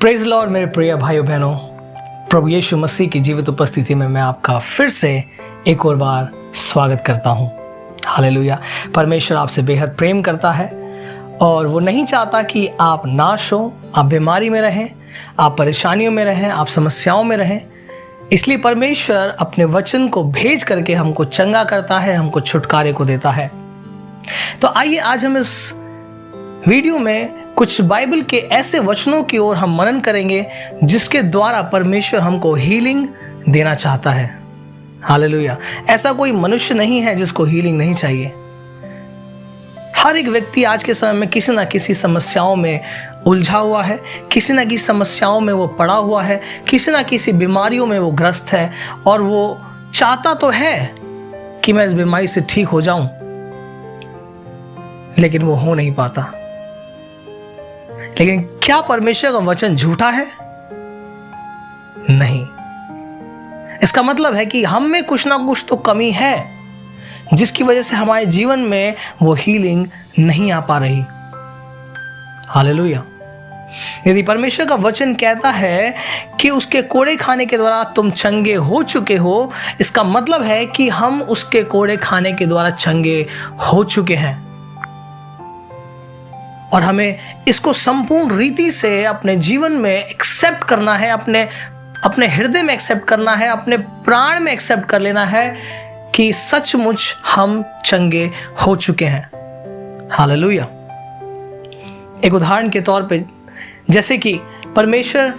Praise Lord मेरे प्रिय भाइयों बहनों, प्रभु यीशु मसीह की जीवित उपस्थिति में मैं आपका फिर से एक और बार स्वागत करता हूँ। हालेलुया। परमेश्वर आपसे बेहद प्रेम करता है और वो नहीं चाहता कि आप नाश हो, आप बीमारी में रहें, आप परेशानियों में रहें, आप समस्याओं में रहें। इसलिए परमेश्वर अपने वचन को भेज करके हमको चंगा करता है, हमको छुटकारे को देता है। तो आइए आज हम इस वीडियो में कुछ बाइबल के ऐसे वचनों की ओर हम मनन करेंगे जिसके द्वारा परमेश्वर हमको हीलिंग देना चाहता है। हालेलुया। ऐसा कोई मनुष्य नहीं है जिसको हीलिंग नहीं चाहिए। हर एक व्यक्ति आज के समय में किसी ना किसी समस्याओं में उलझा हुआ है, किसी ना किसी समस्याओं में वो पड़ा हुआ है, किसी ना किसी बीमारियों में वो ग्रस्त है और वो चाहता तो है कि मैं इस बीमारी से ठीक हो जाऊं, लेकिन वो हो नहीं पाता। लेकिन क्या परमेश्वर का वचन झूठा है? नहीं। इसका मतलब है कि हम में कुछ ना कुछ तो कमी है जिसकी वजह से हमारे जीवन में वो हीलिंग नहीं आ पा रही। हालेलुया। यदि परमेश्वर का वचन कहता है कि उसके कोड़े खाने के द्वारा तुम चंगे हो चुके हो, इसका मतलब है कि हम उसके कोड़े खाने के द्वारा चंगे हो चुके हैं और हमें इसको संपूर्ण रीति से अपने जीवन में एक्सेप्ट करना है, अपने हृदय में एक्सेप्ट करना है, अपने प्राण में एक्सेप्ट कर लेना है कि सचमुच हम चंगे हो चुके हैं। हालेलुया। एक उदाहरण के तौर पे, जैसे कि परमेश्वर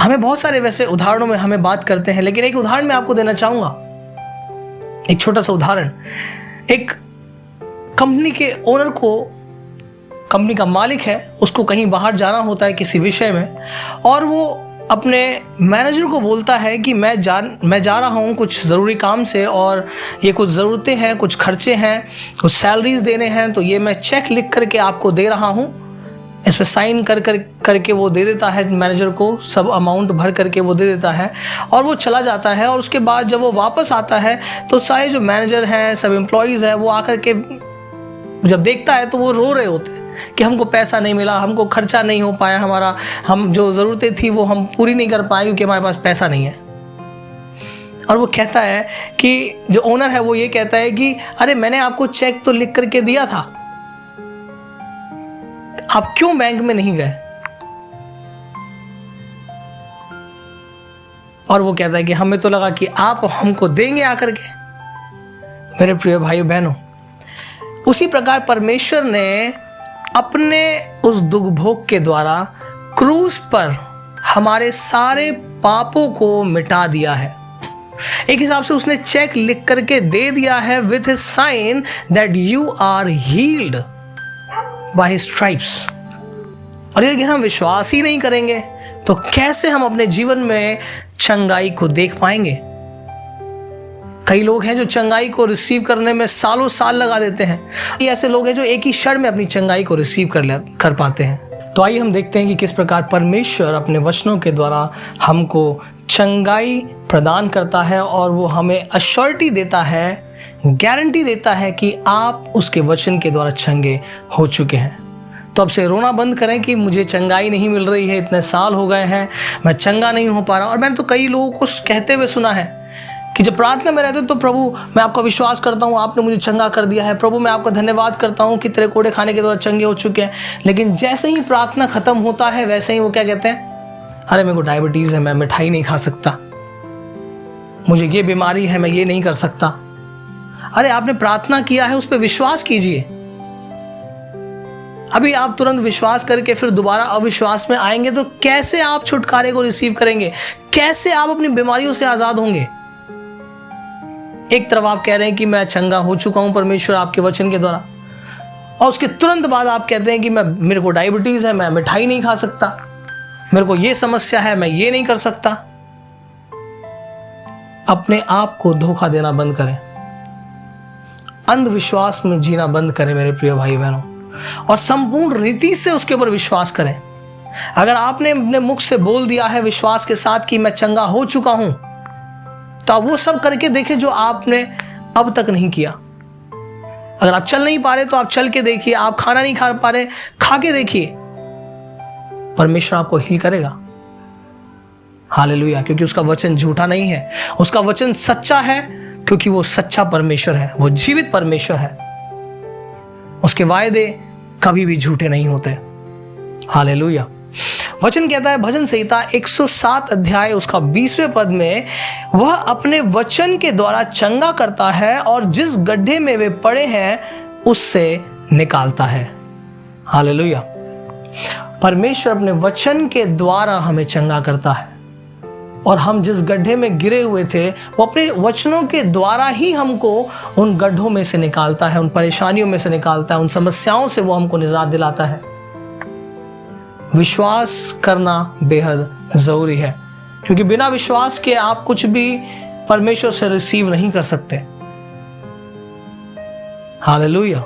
हमें बहुत सारे वैसे उदाहरणों में हमें बात करते हैं, लेकिन एक उदाहरण मैं आपको देना चाहूंगा। एक छोटा सा उदाहरण। एक कंपनी के ओनर को, कंपनी का मालिक है, उसको कहीं बाहर जाना होता है किसी विषय में, और वो अपने मैनेजर को बोलता है कि मैं जा रहा हूँ कुछ ज़रूरी काम से और ये कुछ ज़रूरतें हैं, कुछ खर्चे हैं, कुछ सैलरीज देने हैं, तो ये मैं चेक लिख करके आपको दे रहा हूँ। इस पर साइन करके वो दे देता है मैनेजर को, सब अमाउंट भर करके वो दे देता है और वो चला जाता है। और उसके बाद जब वो वापस आता है तो सारे जो मैनेजर हैं, सब एम्प्लॉयज़ हैं, वो आकर के जब देखता है तो वो रो रहे होते हैं कि हमको पैसा नहीं मिला, हमको खर्चा नहीं हो पाया, हमारा हम जो ज़रूरतें थी वो हम पूरी नहीं कर पाए क्योंकि हमारे पास पैसा नहीं है। और वो कहता है कि जो ओनर है वो ये कहता है कि अरे मैंने आपको चेक तो लिख करके दिया था, आप क्यों बैंक में नहीं गए? और वो कहता है कि हमें तो लगा कि आप हमको देंगे आकर के। मेरे प्रिय भाइयों बहनों, उसी प्रकार परमेश्वर ने अपने उस दुख भोग के द्वारा क्रूस पर हमारे सारे पापों को मिटा दिया है। एक हिसाब से उसने चेक लिख करके दे दिया है with his sign that you are healed by his stripes. और यदि हम विश्वास ही नहीं करेंगे तो कैसे हम अपने जीवन में चंगाई को देख पाएंगे? कई लोग हैं जो चंगाई को रिसीव करने में सालों साल लगा देते हैं। ऐसे लोग हैं जो एक ही क्षण में अपनी चंगाई को रिसीव कर पाते हैं। तो आइए हम देखते हैं कि किस प्रकार परमेश्वर अपने वचनों के द्वारा हमको चंगाई प्रदान करता है और वो हमें अश्योरिटी देता है, गारंटी देता है कि आप उसके वचन के द्वारा चंगे हो चुके हैं। तो अब से रोना बंद करें कि मुझे चंगाई नहीं मिल रही है, इतने साल हो गए हैं, मैं चंगा नहीं हो पा रहा। और मैंने तो कई लोगों को कहते हुए सुना है कि जब प्रार्थना में रहते तो प्रभु मैं आपका विश्वास करता हूँ, आपने मुझे चंगा कर दिया है, प्रभु मैं आपका धन्यवाद करता हूँ कि तेरे कोड़े खाने के द्वारा चंगे हो चुके हैं। लेकिन जैसे ही प्रार्थना खत्म होता है वैसे ही वो क्या कहते हैं, अरे मेरे को डायबिटीज़ है, मैं मिठाई नहीं खा सकता, मुझे ये बीमारी है, मैं ये नहीं कर सकता। अरे आपने प्रार्थना किया है, उस पर विश्वास कीजिए। अभी आप तुरंत विश्वास करके फिर दोबारा अविश्वास में आएंगे तो कैसे आप छुटकारे को रिसीव करेंगे? कैसे आप अपनी बीमारियों से आज़ाद होंगे? एक तरफ आप कह रहे हैं कि मैं चंगा हो चुका हूं परमेश्वर आपके वचन के द्वारा, और उसके तुरंत बाद आप कहते हैं कि मेरे को डायबिटीज है, मैं मिठाई नहीं खा सकता, मेरे को ये समस्या है, मैं ये नहीं कर सकता। अपने आप को धोखा देना बंद करें, अंधविश्वास में जीना बंद करें मेरे प्रिय भाई बहनों, और संपूर्ण रीति से उसके ऊपर विश्वास करें। अगर आपने अपने मुख से बोल दिया है विश्वास के साथ कि मैं चंगा हो चुका हूं, तो आप वो सब करके देखें जो आपने अब तक नहीं किया। अगर आप चल नहीं पा रहे तो आप चल के देखिए, आप खाना नहीं खा पा रहे, खा के देखिए। परमेश्वर आपको हील करेगा। हालेलुया, क्योंकि उसका वचन झूठा नहीं है, उसका वचन सच्चा है, क्योंकि वो सच्चा परमेश्वर है, वो जीवित परमेश्वर है। उसके वायदे कभी भी झूठे नहीं होते। हालेलुया। वचन कहता है भजन संहिता 107 अध्याय उसका 20वें पद में, वह अपने वचन के द्वारा चंगा करता है और जिस गड्ढे में वे पड़े हैं उससे निकालता है। हालेलुया। परमेश्वर अपने वचन के द्वारा हमें चंगा करता है, और हम जिस गड्ढे में गिरे हुए थे वो अपने वचनों के द्वारा ही हमको उन गड्ढों में से निकालता है, उन परेशानियों में से निकालता है, उन समस्याओं से वो हमको निजात दिलाता है। विश्वास करना बेहद जरूरी है, क्योंकि बिना विश्वास के आप कुछ भी परमेश्वर से रिसीव नहीं कर सकते। हालेलुया।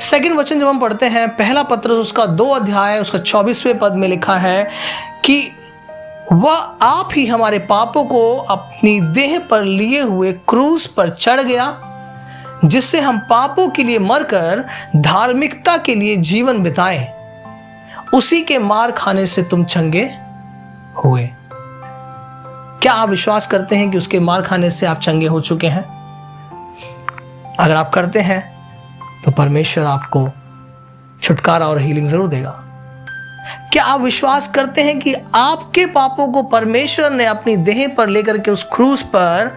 सेकंड वचन जब हम पढ़ते हैं, पहला पत्रस उसका 2 अध्याय उसका 24वें पद में लिखा है कि वह आप ही हमारे पापों को अपनी देह पर लिए हुए क्रूस पर चढ़ गया, जिससे हम पापों के लिए मरकर धार्मिकता के लिए जीवन बिताएं। उसी के मार खाने से तुम चंगे हुए। क्या आप विश्वास करते हैं कि उसके मार खाने से आप चंगे हो चुके हैं? अगर आप करते हैं तो परमेश्वर आपको छुटकारा और हीलिंग जरूर देगा। क्या आप विश्वास करते हैं कि आपके पापों को परमेश्वर ने अपनी देह पर लेकर के उस क्रूस पर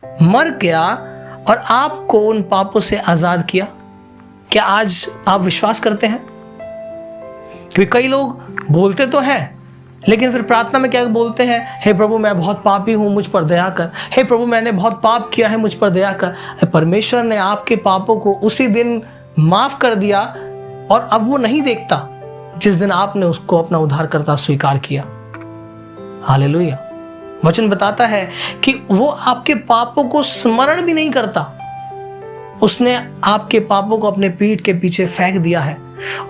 मर गया और आपको उन पापों से आजाद किया? क्या आज आप विश्वास करते हैं? क्योंकि कई लोग बोलते तो हैं, लेकिन फिर प्रार्थना में क्या बोलते हैं? हे प्रभु मैं बहुत पापी हूं, मुझ पर दया कर। हे प्रभु मैंने बहुत पाप किया है, मुझ पर दया कर। परमेश्वर ने आपके पापों को उसी दिन माफ कर दिया, और अब वो नहीं देखता जिस दिन आपने उसको अपना उद्धारकर्ता स्वीकार किया। हालेलुया। वचन बताता है कि वो आपके पापों को स्मरण भी नहीं करता। उसने आपके पापों को अपने पीठ के पीछे फेंक दिया है,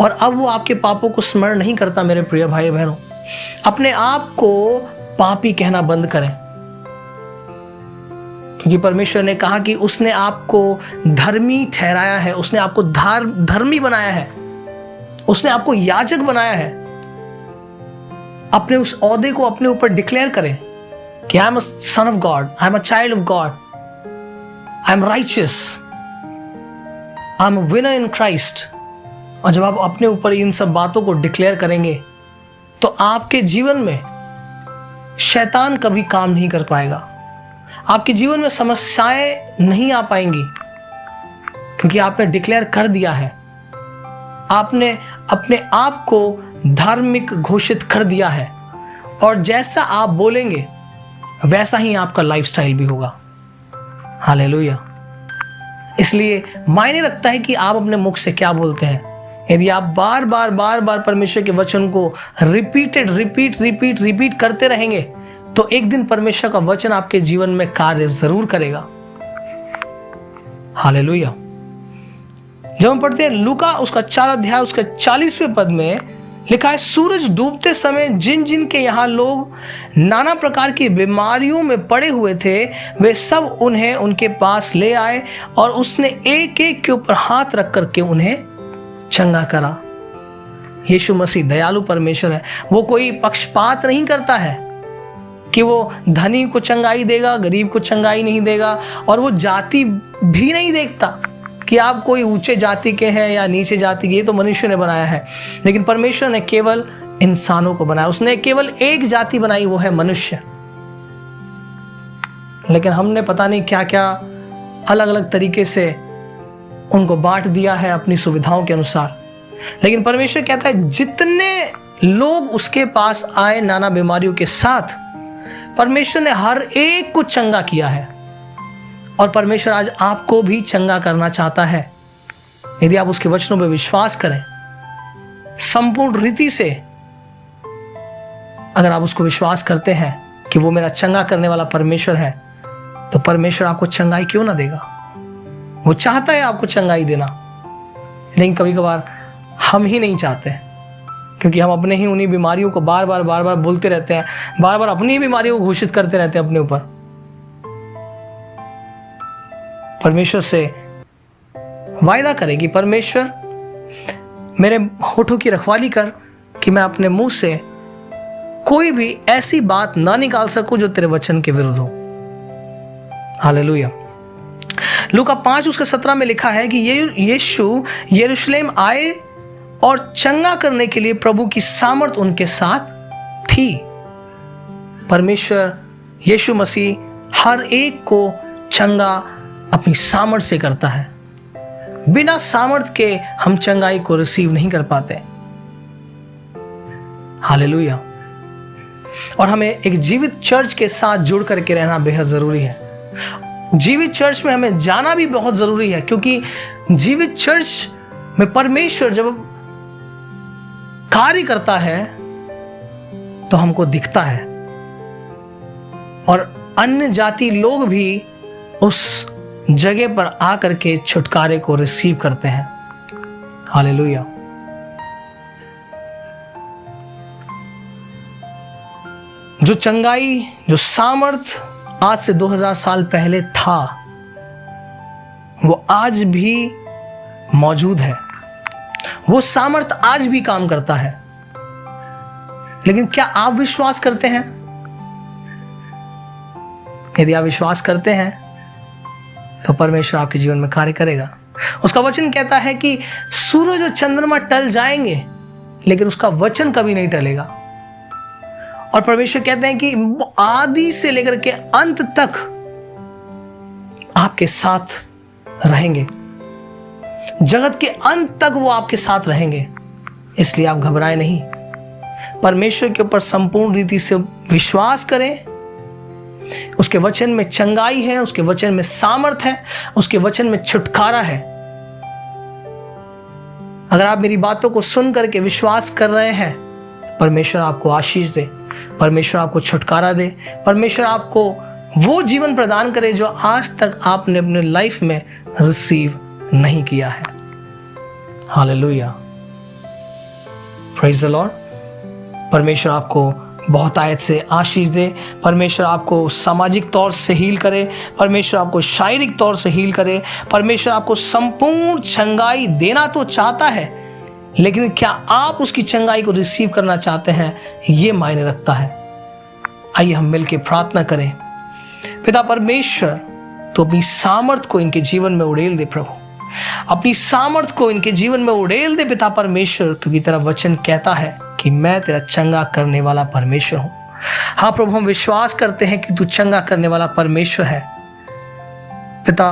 और अब वो आपके पापों को स्मरण नहीं करता। मेरे प्रिय भाई बहनों, अपने आप को पापी कहना बंद करें, क्योंकि परमेश्वर ने कहा कि उसने आपको धर्मी ठहराया है, उसने आपको धर्मी बनाया है, उसने आपको याजक बनाया है। अपने उस औहदे को अपने ऊपर डिक्लेयर करें कि I am a son of God, I am a child of God, I am righteous, I am a winner in Christ. और जब आप अपने ऊपर इन सब बातों को डिक्लेयर करेंगे तो आपके जीवन में शैतान कभी काम नहीं कर पाएगा, आपके जीवन में समस्याएं नहीं आ पाएंगी, क्योंकि आपने डिक्लेयर कर दिया है, आपने अपने आप को धार्मिक घोषित कर दिया है, और जैसा आप बोलेंगे वैसा ही आपका लाइफस्टाइल भी होगा। हालेलुया। इसलिए मायने रखता है कि आप अपने मुख से क्या बोलते हैं। यदि आप बार बार परमेश्वर के वचन को रिपीट करते रहेंगे तो एक दिन परमेश्वर का वचन आपके जीवन में कार्य जरूर करेगा। हालेलुया। जब हम पढ़ते हैं लूका उसका 4 अध्याय उसके 40वें पद में लिखा है, सूरज डूबते समय जिन जिन के यहाँ लोग नाना प्रकार की बीमारियों में पड़े हुए थे, वे सब उन्हें उनके पास ले आए, और उसने एक एक के ऊपर हाथ रख करके उन्हें चंगा करा। यीशु मसीह दयालु परमेश्वर है। वो कोई पक्षपात नहीं करता है कि वो धनी को चंगाई देगा, गरीब को चंगाई नहीं देगा, और वो जाति भी नहीं देखता कि आप कोई ऊंचे जाति के हैं या नीचे जाति के। ये तो मनुष्य ने बनाया है, लेकिन परमेश्वर ने केवल इंसानों को बनाया। उसने केवल एक जाति बनाई, वो है मनुष्य। लेकिन हमने पता नहीं क्या क्या अलग अलग तरीके से उनको बांट दिया है अपनी सुविधाओं के अनुसार। लेकिन परमेश्वर कहता है जितने लोग उसके पास आए नाना बीमारियों के साथ, परमेश्वर ने हर एक को चंगा किया है, और परमेश्वर आज आपको भी चंगा करना चाहता है। यदि आप उसके वचनों पर विश्वास करें संपूर्ण रीति से, अगर आप उसको विश्वास करते हैं कि वो मेरा चंगा करने वाला परमेश्वर है, तो परमेश्वर आपको चंगाई क्यों ना देगा। वो चाहता है आपको चंगाई देना, लेकिन कभी कभार हम ही नहीं चाहते, क्योंकि हम अपने ही उन्हीं बीमारियों को बार बार बोलते रहते हैं, बार बार अपनी बीमारियों को घोषित करते रहते हैं अपने ऊपर। परमेश्वर से वायदा करें कि परमेश्वर मेरे होठों की रखवाली कर, कि मैं अपने मुंह से कोई भी ऐसी बात ना निकाल सकूं जो तेरे वचन के विरुद्ध हो। हालेलुया। लूका 5:17 में लिखा है कि यीशु यरूशलेम आए और चंगा करने के लिए प्रभु की सामर्थ उनके साथ थी। परमेश्वर यीशु मसीह हर एक को चंगा अपनी सामर्थ से करता है। बिना सामर्थ के हम चंगाई को रिसीव नहीं कर पाते। हालेलुया। और हमें एक जीवित चर्च के साथ जुड़ करके रहना बेहद जरूरी है। जीवित चर्च में हमें जाना भी बहुत जरूरी है, क्योंकि जीवित चर्च में परमेश्वर जब कार्य करता है तो हमको दिखता है और अन्य जाति लोग भी उस जगह पर आकर के छुटकारे को रिसीव करते हैं। हालेलुया। जो चंगाई, जो सामर्थ आज से 2000 साल पहले था, वो आज भी मौजूद है। वो सामर्थ आज भी काम करता है। लेकिन क्या आप विश्वास करते हैं? यदि आप विश्वास करते हैं तो परमेश्वर आपके जीवन में कार्य करेगा। उसका वचन कहता है कि सूरज और चंद्रमा टल जाएंगे लेकिन उसका वचन कभी नहीं टलेगा। और परमेश्वर कहते हैं कि आदि से लेकर के अंत तक आपके साथ रहेंगे। जगत के अंत तक वो आपके साथ रहेंगे। इसलिए आप घबराएं नहीं। परमेश्वर के ऊपर संपूर्ण रीति से विश्वास करें। उसके वचन में चंगाई है, उसके वचन में सामर्थ है, उसके वचन में छुटकारा है। अगर आप मेरी बातों को सुन करके विश्वास कर रहे हैं, परमेश्वर आपको आशीष दे, परमेश्वर आपको छुटकारा दे, परमेश्वर आपको वो जीवन प्रदान करे जो आज तक आपने अपने लाइफ में रिसीव नहीं किया है। हालेलुया। Praise the Lord. परमेश्वर आपको बहुत आयत से आशीष दे। परमेश्वर आपको सामाजिक तौर से हील करे, परमेश्वर आपको शारीरिक तौर से हील करे। परमेश्वर आपको संपूर्ण चंगाई देना तो चाहता है, लेकिन क्या आप उसकी चंगाई को रिसीव करना चाहते हैं, ये मायने रखता है। आइए हम मिलकर प्रार्थना करें। पिता परमेश्वर, तो अपनी सामर्थ को इनके जीवन में उड़ेल दे प्रभु, अपनी सामर्थ को इनके जीवन में उड़ेल दे पिता परमेश्वर, क्योंकि तेरा वचन कहता है कि मैं तेरा चंगा करने वाला परमेश्वर हूं। हाँ प्रभु, हम विश्वास करते हैं कि तू चंगा करने वाला परमेश्वर है। पिता,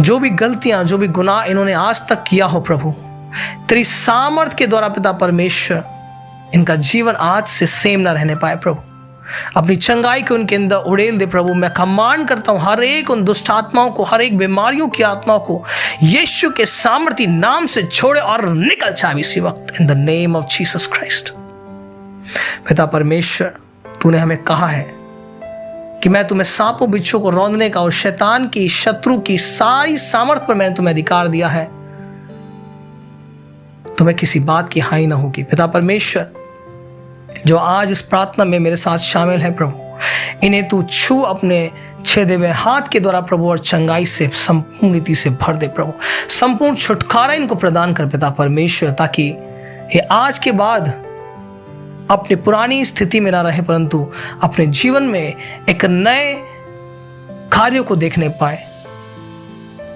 जो भी गलतियां, जो भी गुनाह इन्होंने आज तक किया हो प्रभु, तेरी सामर्थ के द्वारा पिता परमेश्वर इनका जीवन आज से सेम ना रहने पाए प्रभु। अपनी चंगाई को उनके अंदर उड़ेल दे प्रभु। मैं कमांड करता हूं हर एक उन दुष्ट आत्माओं को, हर एक बीमारियों की आत्माओं को यीशु के सामर्थी नाम से छोड़े और निकल जाए इसी वक्त, in the name of Jesus Christ. पिता परमेश्वर, तूने हमें कहा है कि मैं तुम्हें सांपों बिच्छू को रौंदने का और शैतान की, शत्रु की सारी सामर्थ पर मैंने तुम्हें अधिकार दिया है, तुम्हें किसी बात की हानि ना होगी। पिता परमेश्वर, जो आज इस प्रार्थना में मेरे साथ शामिल है प्रभु, इन्हें तू छू अपने छेदे हुए हाथ के द्वारा प्रभु, और चंगाई से संपूर्ण रीति से भर दे प्रभु। संपूर्ण छुटकारा इनको प्रदान कर पिता परमेश्वर, ताकि ये आज के बाद अपनी पुरानी स्थिति में ना रहे, परंतु अपने जीवन में एक नए कार्यों को देखने पाए,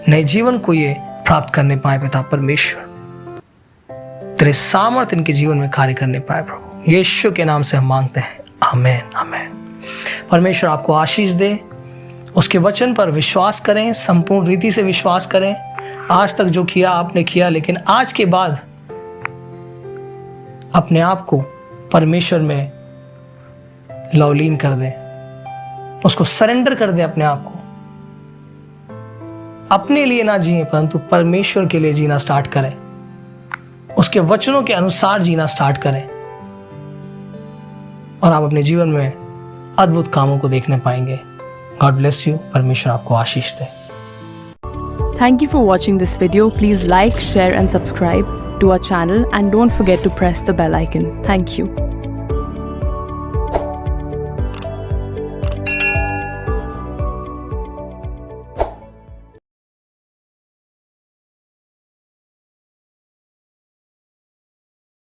नए जीवन को ये प्राप्त करने पाए पिता परमेश्वर। तेरे सामर्थ इनके जीवन में कार्य करने पाए प्रभु, यीशु के नाम से हम मांगते हैं, आमीन आमीन। परमेश्वर आपको आशीष दे। उसके वचन पर विश्वास करें, संपूर्ण रीति से विश्वास करें। आज तक जो किया आपने किया, लेकिन आज के बाद अपने आप को परमेश्वर में लवलीन कर दे, उसको सरेंडर कर दे अपने आप को। अपने लिए ना जिए, परंतु परमेश्वर के लिए जीना स्टार्ट करें, उसके वचनों के अनुसार जीना स्टार्ट करें, और आप अपने जीवन में अद्भुत कामों को देखने पाएंगे। God bless you. परमेश्वर आपको आशीष दे। Thank you for watching this video. Please like, share and subscribe to our channel, and don't forget to press the bell icon. Thank you.